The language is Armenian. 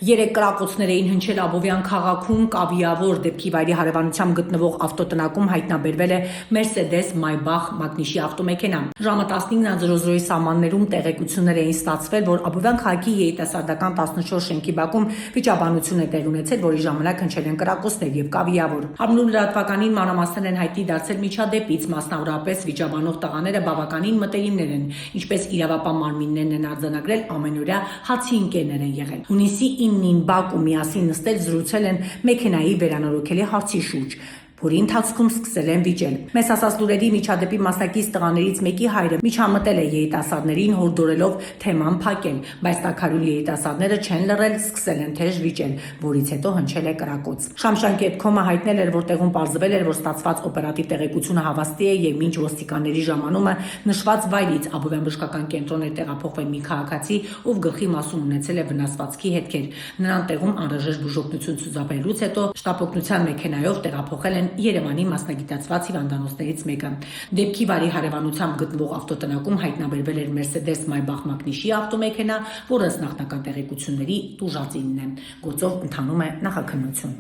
Երեք կրակոցներ էին հնչել Աբովյան քաղաքում կավիավոր դեպքի վայրի հարևանությամբ գտնվող ավտոտնակում հայտնաբերվել է Mercedes Maybach մակնիշի ավտոմեքենա։ Ժամը 19:00-ի սահմաններում տեղեկություններ էին ստացվել, որ Աբովյան քաղաքի երիտասարդական 14 շենքի բակում վիճաբանություն է տեղի ունեցել, որի ժամանակ հնչել են կրակոցներ եւ կավիավոր։ Ամնուր լրատվականին մանրամասներ են հայտնի դարձել միջադեպից, մասնավորապես վիճաբանող տղաները բավականին մտերիմներ են, ինչպես իրավապահ մարմիններն են արձանագրել, ամենօրյա հացի ընկերներ են եղել։ Հունիսի 9-ին բակում միասին նստել զրուցել են մեքենայի վերանորոգելի հարցի շուրջ, որի ընթացքում սկսել են վիճել։ Մեզ հասած լուրերի միջադեպի մասնակից տղաներից մեկի հայրը միջամտել է երիտասարդներին հորդորելով թեման փակել, բայց տաքարյուն երիտասարդները չեն լռել, սկսել են թեժ վիճել, որից հետո հնչել է կրակոց։ Շամշան.com-ը հայտնել էր, որ տեղում պարզվել էր, որ ստացված օպերատիվ տեղեկությունը հավաստի է եւ մինչ ոստիկանների ժամանումը նշված վայրից Աբովյան բժշկական կենտրոն էր տեղափոխվել մի քաղաքացի, ով գլխի մասում ունեցել է վնասվածքի հետքեր։ Նրան տեղում անհրաժեշտ բուժօգնություն ցուցաբերելուց հետո շտապօգնության մեքենայով տեղափոխել են Երևանի մասնագիտացված հիվանդանոցներից մեկը։ Դեպքի վայրի հարևանությամբ գտնվող ավտոտնակում հայտնաբերվել էր Mercedes Maybach մակնիշի ավտոմեքենա, որը ըստ նախնական տեղեկությունների տուժածինն է։ Գործով ընթանում է նախաքննություն։